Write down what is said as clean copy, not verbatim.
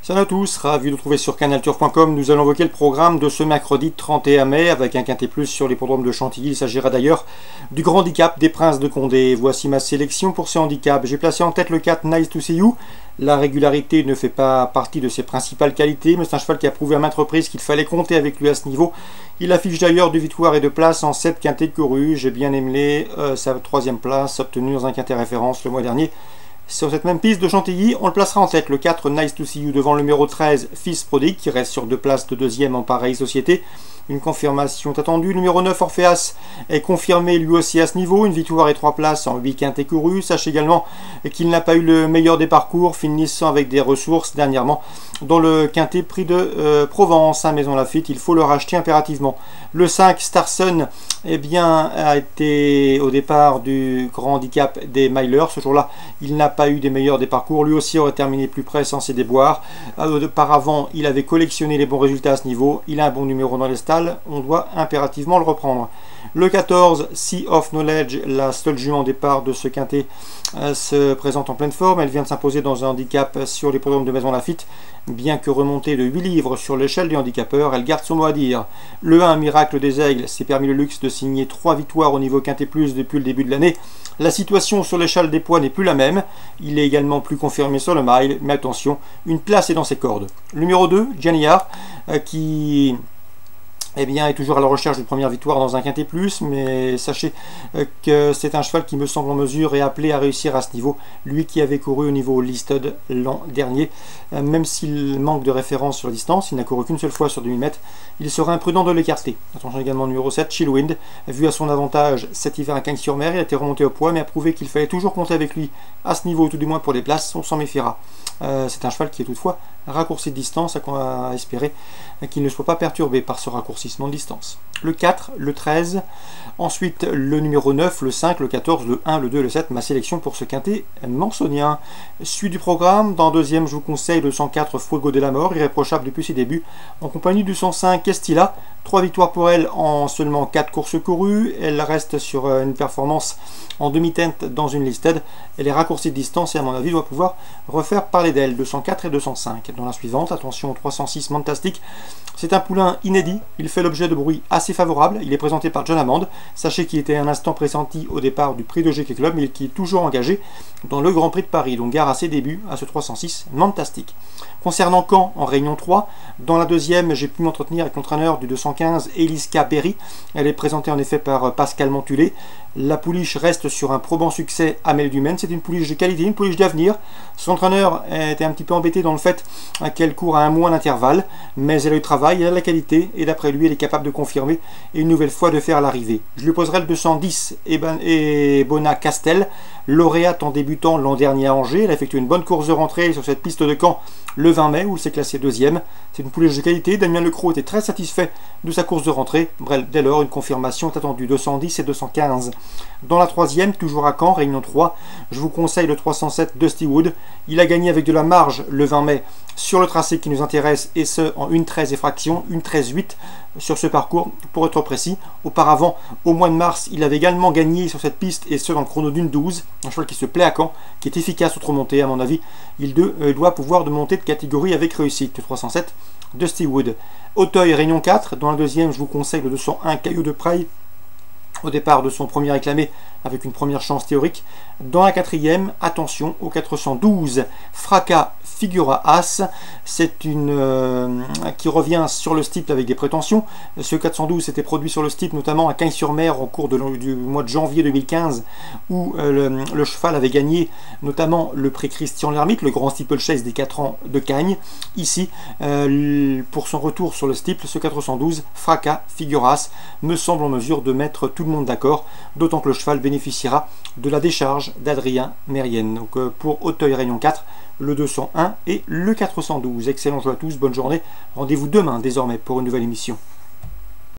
Salut à tous, ravi de vous retrouver sur canalturf.com. Nous allons évoquer le programme de ce mercredi 31 mai avec un quintet plus sur l'hippodrome de Chantilly. Il s'agira d'ailleurs du grand handicap des Princes de Condé. Voici ma sélection pour ce handicap. J'ai placé en tête le 4 Nice to See You. La régularité ne fait pas partie de ses principales qualités, mais c'est un cheval qui a prouvé à maintes reprises qu'il fallait compter avec lui à ce niveau. Il affiche d'ailleurs 2 victoires et 2 places en 7 quintets courus. J'ai bien aimé sa 3e place obtenue dans un quintet référence le mois dernier. Sur cette même piste de Chantilly, on le placera en tête, le 4 Nice to See You devant le numéro 13 Fils Prodigue qui reste sur 2 places de 2e en pareille société. Une confirmation est attendue. Le numéro 9 Orpheas est confirmé lui aussi à ce niveau. Une victoire et 3 places en 8 quintets courus. Sachez également qu'il n'a pas eu le meilleur des parcours, finissant avec des ressources dernièrement dans le quintet prix de Provence à Maison Lafitte. Il faut le racheter impérativement. Le 5 Starson a été au départ du grand handicap des milers. Ce jour-là, il n'a pas eu des meilleurs des parcours. Lui aussi aurait terminé plus près sans ses déboires. Auparavant, il avait collectionné les bons résultats à ce niveau. Il a un bon numéro dans les stalles. On doit impérativement le reprendre. Le 14, Sea of Knowledge, la seule jument départ de ce quintet, se présente en pleine forme. Elle vient de s'imposer dans un handicap sur l'hippodrome de Maison Lafitte. Bien que remontée de 8 livres sur l'échelle des handicapeurs, elle garde son mot à dire. Le 1, Miracle des Aigles, s'est permis le luxe de signer 3 victoires au niveau quintet plus depuis le début de l'année. La situation sur l'échelle des poids n'est plus la même. Il est également plus confirmé sur le mile, mais attention, une place est dans ses cordes. Le numéro 2, Janiar, qui est toujours à la recherche d'une première victoire dans un quintet plus, mais sachez que c'est un cheval qui me semble en mesure et appelé à réussir à ce niveau. Lui qui avait couru au niveau listed l'an dernier, même s'il manque de référence sur la distance, il n'a couru qu'une seule fois sur 2000 mètres, il serait imprudent de l'écarter. Attention également au numéro 7, Chillwind, vu à son avantage cet hiver à Cagnes-sur-Mer, il a été remonté au poids, mais a prouvé qu'il fallait toujours compter avec lui à ce niveau, tout du moins pour les places, on s'en méfiera. C'est un cheval qui est toutefois raccourci de distance, à espérer qu'il ne soit pas perturbé par ce raccourcissement de distance. Le 4, le 13, ensuite le numéro 9, le 5, le 14, le 1, le 2, le 7, ma sélection pour ce quintet mansonien. Suite du programme, dans deuxième je vous conseille le 104 Fuego de la Mort, irréprochable depuis ses débuts, en compagnie du 105 Estila. 3 victoires pour elle en seulement 4 courses courues, elle reste sur une performance en demi-teinte dans une listed, elle est raccourcie de distance et à mon avis doit pouvoir refaire parler d'elle. 204 et 205. Dans la suivante, attention au 306 Fantastic, c'est un poulain inédit, il fait l'objet de bruits assez favorables, il est présenté par John Hammond. Sachez qu'il était un instant pressenti au départ du prix de Jockey Club, mais qui est toujours engagé dans le Grand Prix de Paris, donc gare à ses débuts à ce 306 Fantastic. Concernant Caen en Réunion 3, dans la deuxième, j'ai pu m'entretenir avec l'entraîneur du 215, Eliska Berry. Elle est présentée en effet par Pascal Montulé. La pouliche reste sur un probant succès à Meldumen. C'est une pouliche de qualité, une pouliche d'avenir. Son entraîneur était un petit peu embêté dans le fait qu'elle court à un mois d'intervalle, mais elle a eu le travail, elle a la qualité, et d'après lui, elle est capable de confirmer et une nouvelle fois de faire l'arrivée. Je lui poserai le 210 et Bona Castel, lauréate en débutant l'an dernier à Angers. Elle a effectué une bonne course de rentrée sur cette piste de Caen le 20 mai où il s'est classé 2e. C'est une pouliche de qualité. Damien Lecroc était très satisfait de sa course de rentrée. Bref, dès lors, une confirmation est attendue. 210 et 215. Dans la troisième, toujours à Caen, Réunion 3, je vous conseille le 307 Dusty Wood. Il a gagné avec de la marge le 20 mai sur le tracé qui nous intéresse, et ce en 1,13 et fraction, 1,13,8 sur ce parcours pour être précis. Auparavant, au mois de mars, il avait également gagné sur cette piste, et ce dans le chrono d'une 12. Un cheval qui se plaît à Caen, qui est efficace outre montée à mon avis. Il doit pouvoir de monter de catégorie avec réussite. Le 307 Dusty Wood. Auteuil Réunion 4. Dans la deuxième, je vous conseille le 201 Caillou de Praille, au départ de son premier réclamé avec une première chance théorique. Dans la quatrième, attention au 412 Fracas Figura As, c'est une qui revient sur le steeple avec des prétentions. Ce 412 s'était produit sur le steeple notamment à Cagnes-sur-Mer au cours du mois de janvier 2015 où le cheval avait gagné notamment le prix Christian Lhermitte, le grand steeplechase des 4 ans de Cagnes. Ici, pour son retour sur le steeple, ce 412 Fracas Figura As me semble en mesure de mettre tout le monde d'accord, d'autant que le cheval bénéficiera de la décharge d'Adrien Mérienne. Donc pour Auteuil Réunion 4, le 201 et le 412. Excellent jeu à tous, bonne journée. Rendez-vous demain désormais pour une nouvelle émission.